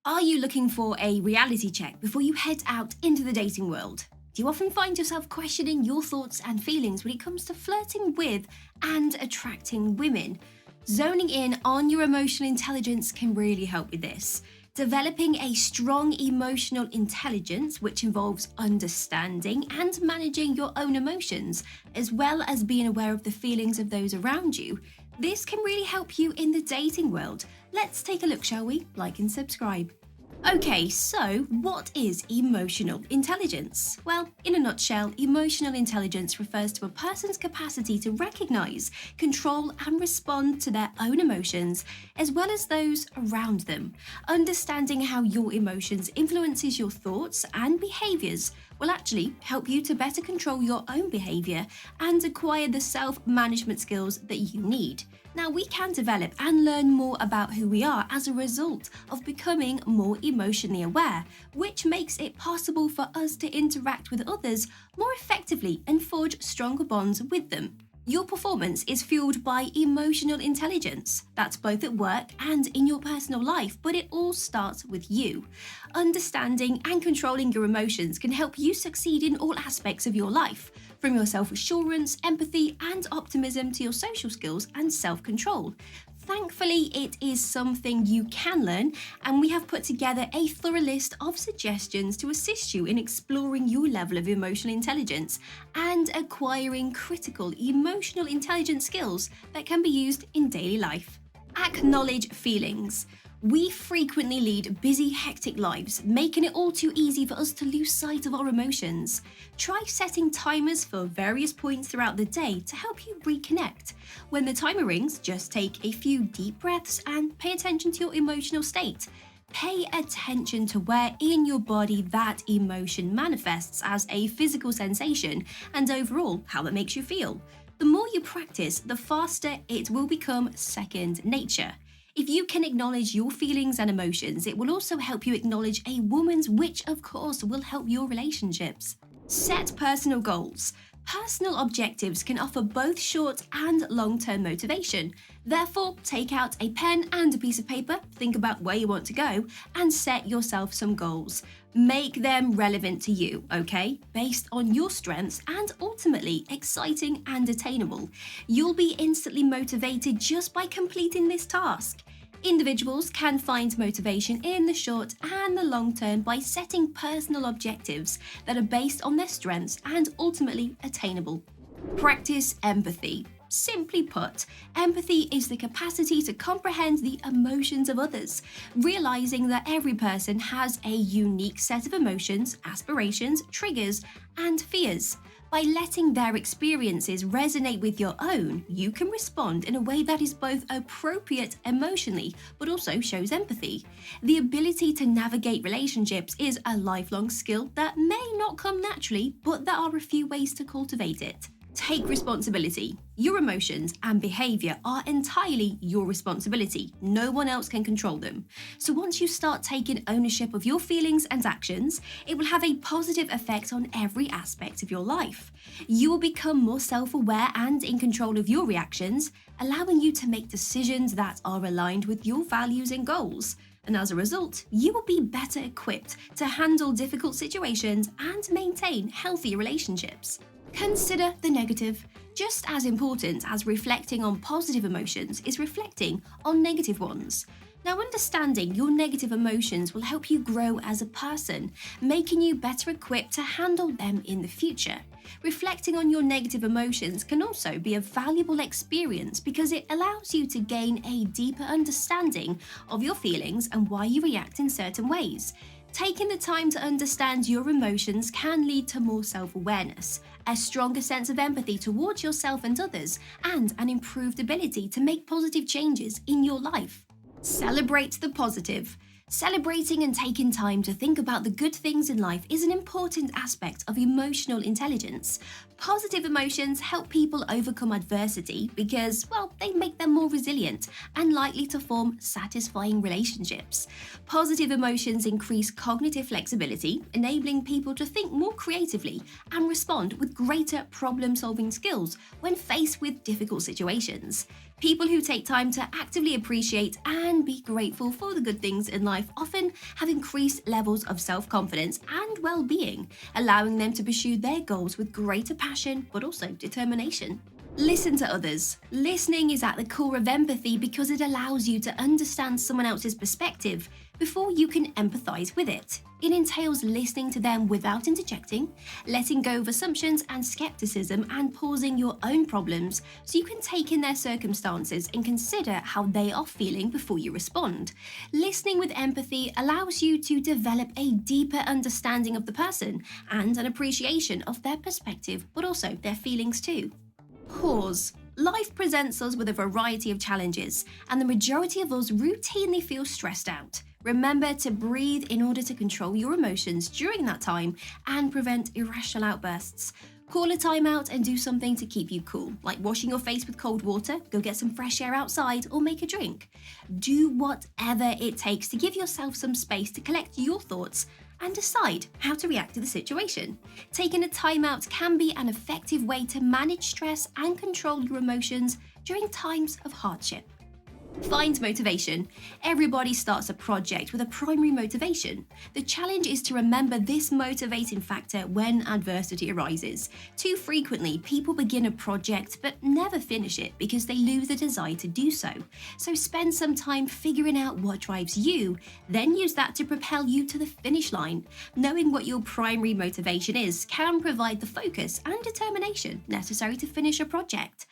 Are you looking for a reality check before you head out into the dating world? Do you often find yourself questioning your thoughts and feelings when it comes to flirting with and attracting women? Zoning in on your emotional intelligence can really help with this. Developing a strong emotional intelligence, which involves understanding and managing your own emotions, as well as being aware of the feelings of those around you. This can really help you in the dating world. Let's take a look, shall we? Like and subscribe. Okay, so what is emotional intelligence? Well, in a nutshell, emotional intelligence refers to a person's capacity to recognize, control, and respond to their own emotions, as well as those around them. Understanding how your emotions influences your thoughts and behaviors will actually help you to better control your own behavior and acquire the self-management skills that you need. Now, we can develop and learn more about who we are as a result of becoming more emotionally aware, which makes it possible for us to interact with others more effectively and forge stronger bonds with them. Your performance is fueled by emotional intelligence. That's both at work and in your personal life, but it all starts with you. Understanding and controlling your emotions can help you succeed in all aspects of your life, from your self-assurance, empathy, and optimism to your social skills and self-control. Thankfully, it is something you can learn, and we have put together a thorough list of suggestions to assist you in exploring your level of emotional intelligence and acquiring critical emotional intelligence skills that can be used in daily life. Acknowledge feelings. We frequently lead busy, hectic lives, making it all too easy for us to lose sight of our emotions. Try setting timers for various points throughout the day to help you reconnect. When the timer rings, just take a few deep breaths and pay attention to your emotional state. Pay attention to where in your body that emotion manifests as a physical sensation and overall how it makes you feel. The more you practice, the faster it will become second nature. If you can acknowledge your feelings and emotions, it will also help you acknowledge a woman's, which of course will help your relationships. Set personal goals. Personal objectives can offer both short and long-term motivation. Therefore, take out a pen and a piece of paper, think about where you want to go, and set yourself some goals. Make them relevant to you, okay? Based on your strengths and ultimately exciting and attainable. You'll be instantly motivated just by completing this task. Individuals can find motivation in the short and the long term by setting personal objectives that are based on their strengths and ultimately attainable. Practice empathy. Simply put, empathy is the capacity to comprehend the emotions of others, realizing that every person has a unique set of emotions, aspirations, triggers, and fears. By letting their experiences resonate with your own, you can respond in a way that is both appropriate emotionally, but also shows empathy. The ability to navigate relationships is a lifelong skill that may not come naturally, but there are a few ways to cultivate it. Take responsibility. Your emotions and behavior are entirely your responsibility. No one else can control them. So once you start taking ownership of your feelings and actions, it will have a positive effect on every aspect of your life. You will become more self-aware and in control of your reactions, allowing you to make decisions that are aligned with your values and goals. And as a result, you will be better equipped to handle difficult situations and maintain healthy relationships. Consider the negative. Just as important as reflecting on positive emotions is reflecting on negative ones. Now, understanding your negative emotions will help you grow as a person, making you better equipped to handle them in the future. Reflecting on your negative emotions can also be a valuable experience because it allows you to gain a deeper understanding of your feelings and why you react in certain ways. Taking the time to understand your emotions can lead to more self-awareness, a stronger sense of empathy towards yourself and others, and an improved ability to make positive changes in your life. Celebrate the positive. Celebrating and taking time to think about the good things in life is an important aspect of emotional intelligence. Positive emotions help people overcome adversity because, well, they make them more resilient and likely to form satisfying relationships. Positive emotions increase cognitive flexibility, enabling people to think more creatively and respond with greater problem-solving skills when faced with difficult situations. People who take time to actively appreciate and be grateful for the good things in life often have increased levels of self-confidence and well-being, allowing them to pursue their goals with greater passion but also determination. Listen to others. Listening is at the core of empathy because it allows you to understand someone else's perspective before you can empathize with it. It entails listening to them without interjecting, letting go of assumptions and skepticism, and pausing your own problems so you can take in their circumstances and consider how they are feeling before you respond. Listening with empathy allows you to develop a deeper understanding of the person and an appreciation of their perspective, but also their feelings too. Pause. Life presents us with a variety of challenges, and the majority of us routinely feel stressed out. Remember to breathe in order to control your emotions during that time and prevent irrational outbursts. Call a timeout and do something to keep you cool, like washing your face with cold water, go get some fresh air outside, or make a drink. Do whatever it takes to give yourself some space to collect your thoughts and decide how to react to the situation. Taking a timeout can be an effective way to manage stress and control your emotions during times of hardship. Find motivation. Everybody starts a project with a primary motivation. The challenge is to remember this motivating factor when adversity arises. Too frequently, people begin a project but never finish it because they lose the desire to do so. So spend some time figuring out what drives you, then use that to propel you to the finish line. Knowing what your primary motivation is can provide the focus and determination necessary to finish a project.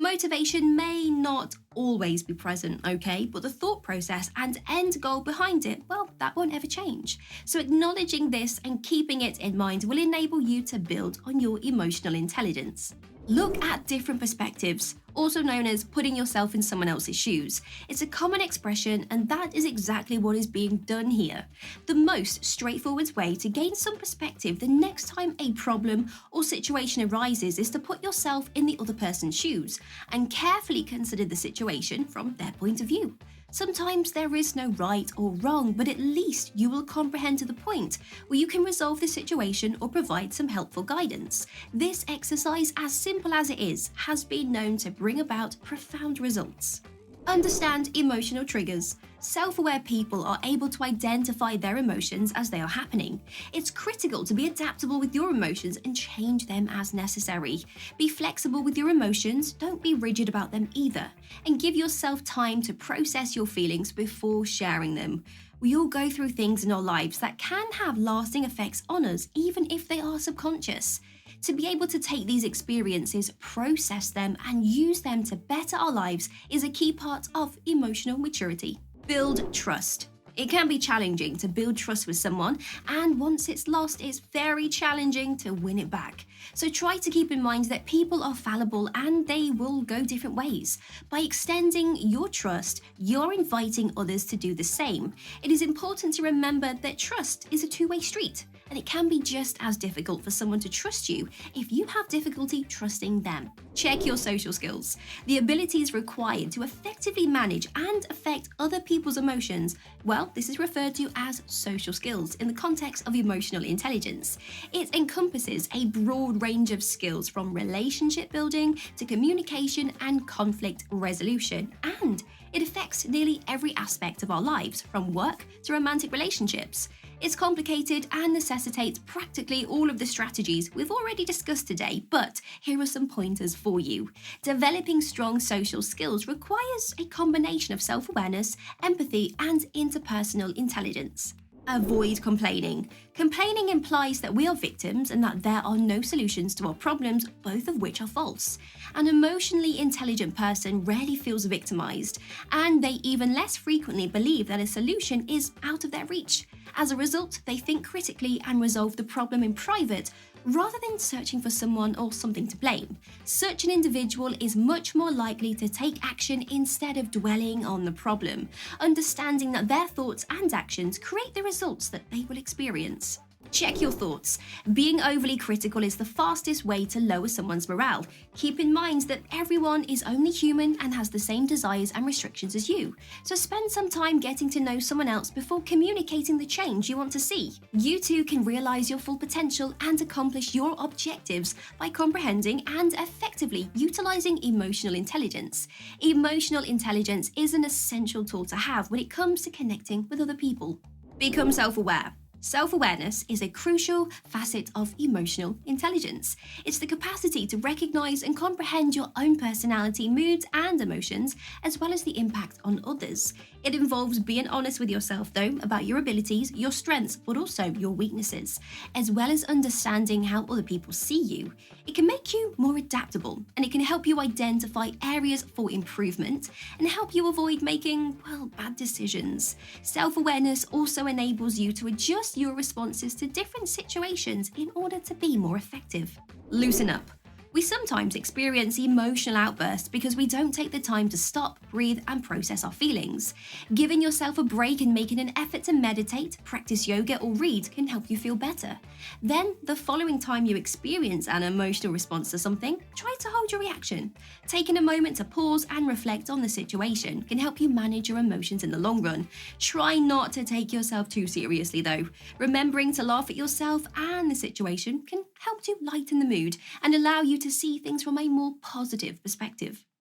Motivation may not always be present, okay, but the thought process and end goal behind it, well, that won't ever change. So acknowledging this and keeping it in mind will enable you to build on your emotional intelligence. Look at different perspectives, also known as putting yourself in someone else's shoes. It's a common expression, and that is exactly what is being done here. The most straightforward way to gain some perspective the next time a problem or situation arises is to put yourself in the other person's shoes and carefully consider the situation from their point of view. Sometimes there is no right or wrong, but at least you will comprehend to the point where you can resolve the situation or provide some helpful guidance. This exercise, as simple as it is, has been known to bring about profound results. Understand emotional triggers. Self-aware people are able to identify their emotions as they are happening. It's critical to be adaptable with your emotions and change them as necessary. Be flexible with your emotions, don't be rigid about them either, and give yourself time to process your feelings before sharing them. We all go through things in our lives that can have lasting effects on us, even if they are subconscious. To be able to take these experiences, process them, and use them to better our lives is a key part of emotional maturity. Build trust. It can be challenging to build trust with someone, and once it's lost, it's very challenging to win it back. So try to keep in mind that people are fallible and they will go different ways. By extending your trust, you're inviting others to do the same. It is important to remember that trust is a two-way street, and it can be just as difficult for someone to trust you if you have difficulty trusting them. Check your social skills. The abilities required to effectively manage and affect other people's emotions, well, this is referred to as social skills in the context of emotional intelligence. It encompasses a broad range of skills from relationship building to communication and conflict resolution, and it affects nearly every aspect of our lives, from work to romantic relationships. It's complicated and necessitates practically all of the strategies we've already discussed today, but here are some pointers for you. Developing strong social skills requires a combination of self-awareness, empathy, and interpersonal intelligence. Avoid complaining. Complaining implies that we are victims and that there are no solutions to our problems, both of which are false. An emotionally intelligent person rarely feels victimized, and they even less frequently believe that a solution is out of their reach. As a result, they think critically and resolve the problem in private, rather than searching for someone or something to blame. Such an individual is much more likely to take action instead of dwelling on the problem, understanding that their thoughts and actions create the results that they will experience. Check your thoughts. Being overly critical is the fastest way to lower someone's morale. Keep in mind that everyone is only human and has the same desires and restrictions as you. So spend some time getting to know someone else before communicating the change you want to see. You too can realize your full potential and accomplish your objectives by comprehending and effectively utilizing emotional intelligence. Emotional intelligence is an essential tool to have when it comes to connecting with other people. Become self-aware. Self-awareness is a crucial facet of emotional intelligence. It's the capacity to recognize and comprehend your own personality, moods, and emotions, as well as the impact on others. It involves being honest with yourself, though, about your abilities, your strengths, but also your weaknesses, as well as understanding how other people see you. It can make you more adaptable, and it can help you identify areas for improvement and help you avoid making, bad decisions. Self-awareness also enables you to adjust your responses to different situations in order to be more effective. Loosen up. We sometimes experience emotional outbursts because we don't take the time to stop, breathe, and process our feelings. Giving yourself a break and making an effort to meditate, practice yoga, or read can help you feel better. Then, the following time you experience an emotional response to something, try to hold your reaction. Taking a moment to pause and reflect on the situation can help you manage your emotions in the long run. Try not to take yourself too seriously, though. Remembering to laugh at yourself and the situation can help to lighten the mood and allow you to see things from a more positive perspective.